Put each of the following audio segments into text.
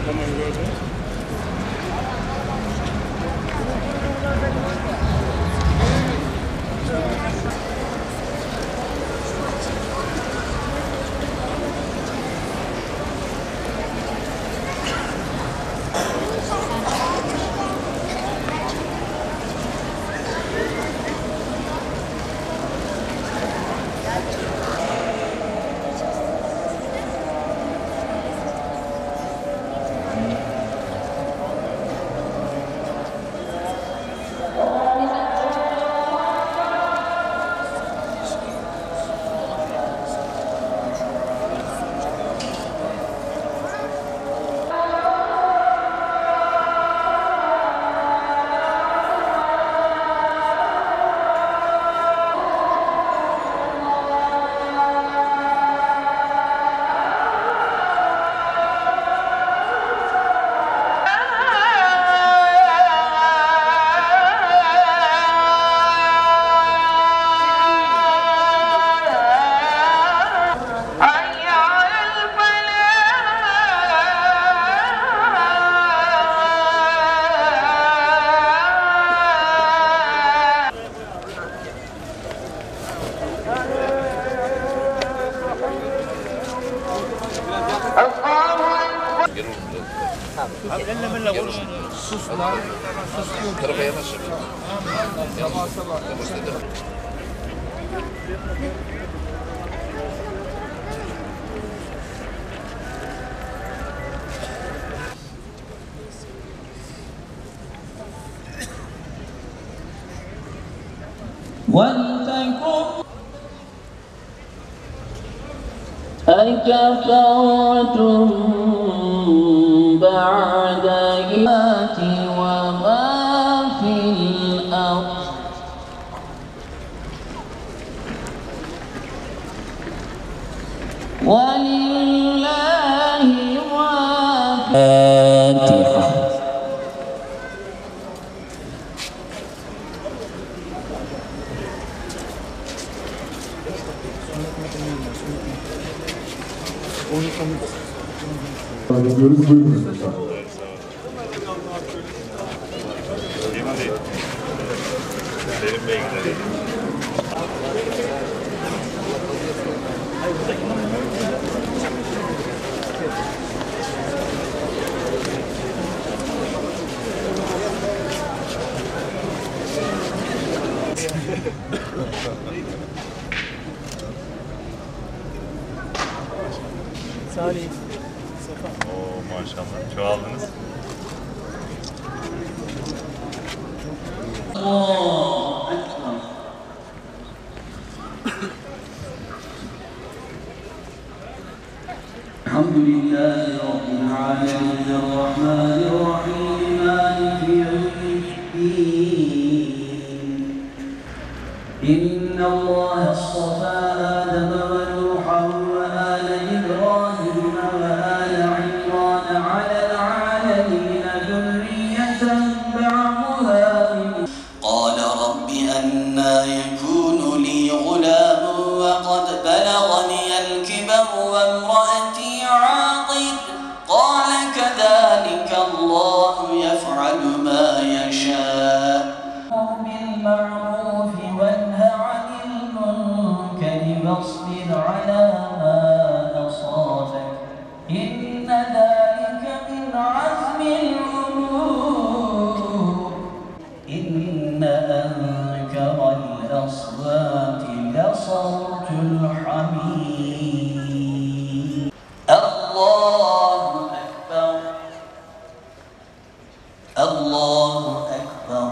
Tamam gördüm. Abi ellemeyle konuş. Sus lan. Sus diyor. Tarafa yanaş. Yavaş yavaş. أكفرتم بعد إيمانكم وما في الأرض ولله ما في الفاتحة. Ediyoruz, buyurunuz lütfen. Selim Bey gidelim. Salih. Oo maşallah. Çoğaldınız. الحمد لله رب العالمين الرحمن الرحيم مالك يوم الدين. إن الله اصطفى آدم ونوحا وآل إبراهيم وآل عمران على العالمين ذرية بعضها من. قال رب أنى يكون لي غلام وقد بلغني الكبر وامرأتي عاقر. قال كذلك الله يفعل ما يشاء. بالمعروف وانه عن المنكر واصبر على ما أصابك إن ذلك من عزم الأمور. إن أنكر الأصوات لصوت الحمير. الله أكبر الله أكبر.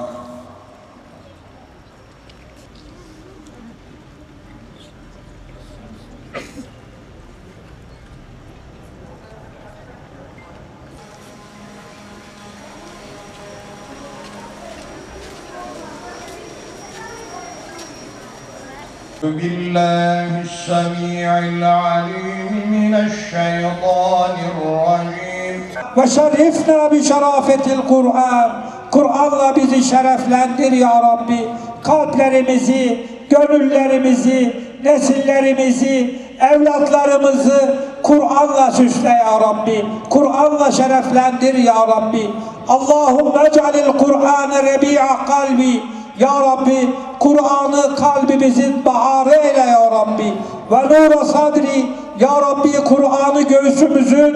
بالله السميع العليم من الشيطان الرجيم. وشرفنا بشرافة القرآن. Kur'an'la bizi şereflendir ya Rabbi. Kalplerimizi, gönüllerimizi, nesillerimizi, evlatlarımızı Kur'an'la süsle ya Rabbi. Kur'an'la şereflendir ya Rabbi. Allahümme ec'alil Kur'an'ı rebi'a kalbi. Ya Rabbi, Kur'an'ı kalbimizin baharı eyle ya Rabbi. Ve nura sadri. Ya Rabbi, Kur'an'ı göğsümüzün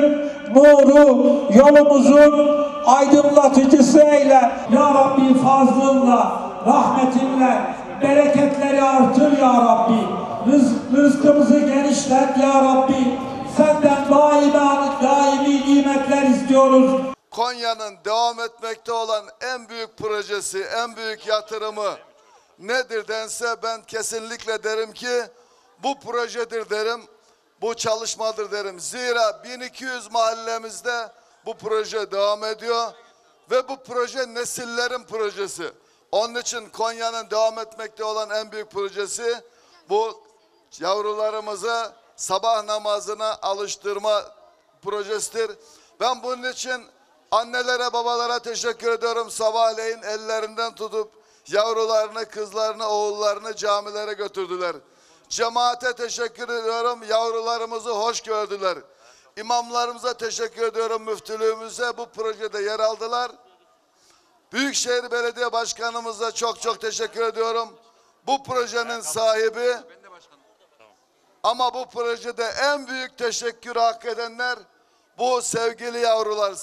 nuru, yolumuzun aydınlatıcısı eyle. Ya Rabbi, fazlınla, rahmetinle bereketleri artır ya Rabbi. Rızkımızı genişlet ya Rabbi. Senden daimi nimetler istiyoruz. Konya'nın devam etmekte olan en büyük projesi, en büyük yatırımı nedir dense ben kesinlikle derim ki bu projedir derim, bu çalışmadır derim. Zira 1200 mahallemizde bu proje devam ediyor ve bu proje nesillerin projesi. Onun için Konya'nın devam etmekte olan en büyük projesi bu yavrularımızı sabah namazına alıştırma projesidir. Ben bunun için annelere, babalara teşekkür ediyorum. Sabahleyin ellerinden tutup yavrularını, kızlarını, oğullarını camilere götürdüler. Cemaate teşekkür ediyorum. Yavrularımızı hoş gördüler. İmamlarımıza teşekkür ediyorum. Müftülüğümüze bu projede yer aldılar. Büyükşehir Belediye Başkanımıza çok teşekkür ediyorum. Bu projenin sahibi. Ama bu projede en büyük teşekkür hak edenler bu sevgili yavrular.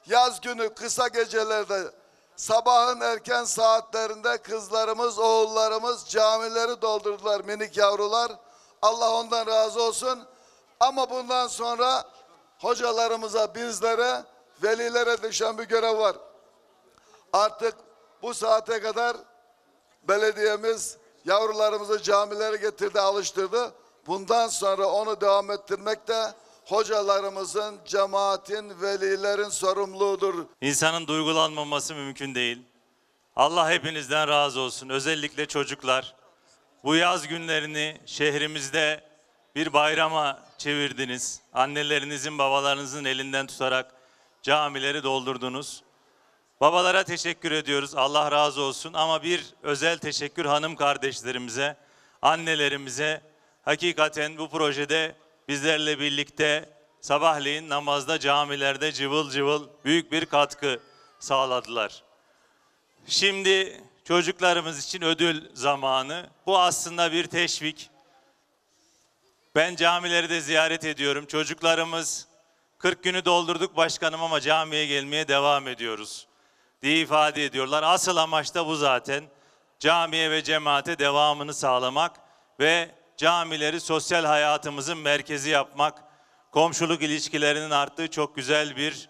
Yaz günü kısa gecelerde, sabahın erken saatlerinde kızlarımız, oğullarımız camileri doldurdular, minik yavrular. Allah ondan razı olsun. Ama bundan sonra hocalarımıza, bizlere, velilere düşen bir görev var. Artık bu saate kadar belediyemiz yavrularımızı camilere getirdi, alıştırdı. Bundan sonra onu devam ettirmek de hocalarımızın, cemaatin, velilerin sorumluluğudur. İnsanın duygulanmaması mümkün değil. Allah hepinizden razı olsun. Özellikle çocuklar. Bu yaz günlerini şehrimizde bir bayrama çevirdiniz. Annelerinizin, babalarınızın elinden tutarak camileri doldurdunuz. Babalara teşekkür ediyoruz. Allah razı olsun. Ama bir özel teşekkür hanım kardeşlerimize, annelerimize. Hakikaten bu projede bizlerle birlikte sabahleyin namazda camilerde cıvıl cıvıl büyük bir katkı sağladılar. Şimdi çocuklarımız için ödül zamanı. Bu aslında bir teşvik. Ben camileri de ziyaret ediyorum. Çocuklarımız 40 günü doldurduk başkanım ama camiye gelmeye devam ediyoruz diye ifade ediyorlar. Asıl amaç da bu zaten. Camiye ve cemaate devamını sağlamak ve camileri sosyal hayatımızın merkezi yapmak, komşuluk ilişkilerinin arttığı çok güzel bir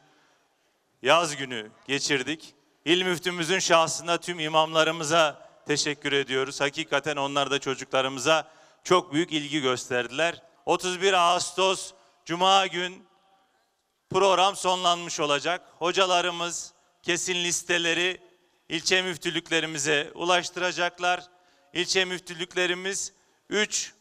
yaz günü geçirdik. İl müftümüzün şahsında tüm imamlarımıza teşekkür ediyoruz. Hakikaten onlar da çocuklarımıza çok büyük ilgi gösterdiler. 31 Ağustos Cuma gün program sonlanmış olacak. Hocalarımız kesin listeleri ilçe müftülüklerimize ulaştıracaklar. İlçe müftülüklerimiz 3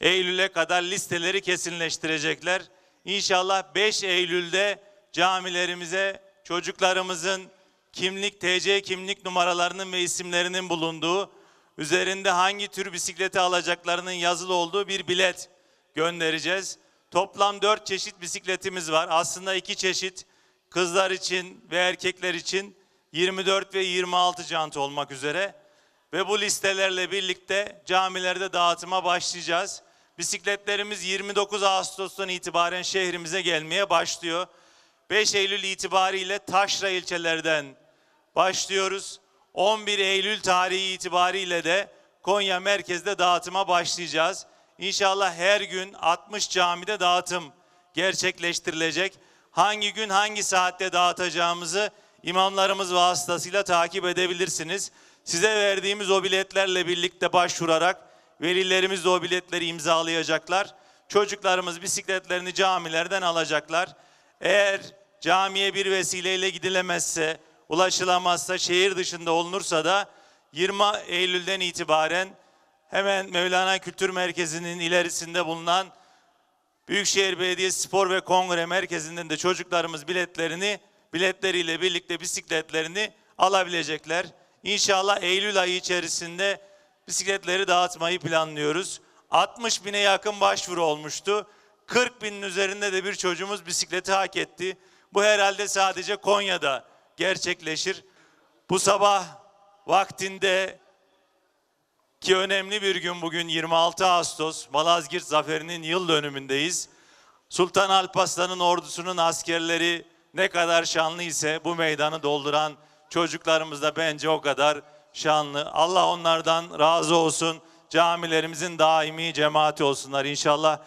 Eylül'e kadar listeleri kesinleştirecekler. İnşallah 5 Eylül'de camilerimize çocuklarımızın kimlik, TC kimlik numaralarının ve isimlerinin bulunduğu, üzerinde hangi tür bisikleti alacaklarının yazılı olduğu bir bilet göndereceğiz. Toplam 4 çeşit bisikletimiz var. Aslında 2 çeşit kızlar için ve erkekler için 24 ve 26 jant olmak üzere. Ve bu listelerle birlikte camilerde dağıtıma başlayacağız. Bisikletlerimiz 29 Ağustos'tan itibaren şehrimize gelmeye başlıyor. 5 Eylül itibariyle taşra ilçelerden başlıyoruz. 11 Eylül tarihi itibariyle de Konya merkezde dağıtıma başlayacağız. İnşallah her gün 60 camide dağıtım gerçekleştirilecek. Hangi gün hangi saatte dağıtacağımızı imamlarımız vasıtasıyla takip edebilirsiniz. Size verdiğimiz o biletlerle birlikte başvurarak velilerimiz de o biletleri imzalayacaklar. Çocuklarımız bisikletlerini camilerden alacaklar. Eğer camiye bir vesileyle gidilemezse, ulaşılamazsa, şehir dışında olunursa da 20 Eylül'den itibaren hemen Mevlana Kültür Merkezi'nin ilerisinde bulunan Büyükşehir Belediyesi Spor ve Kongre Merkezi'nden de çocuklarımız biletleriyle birlikte bisikletlerini alabilecekler. İnşallah Eylül ayı içerisinde bisikletleri dağıtmayı planlıyoruz. 60 bine yakın başvuru olmuştu. 40 binin üzerinde de bir çocuğumuz bisikleti hak etti. Bu herhalde sadece Konya'da gerçekleşir. Bu sabah vaktinde ki önemli bir gün bugün 26 Ağustos Malazgirt Zaferi'nin yıl dönümündeyiz. Sultan Alparslan'ın ordusunun askerleri ne kadar şanlı ise bu meydanı dolduran çocuklarımız da bence o kadar şanlı. Allah onlardan razı olsun. Camilerimizin daimi cemaati olsunlar inşallah.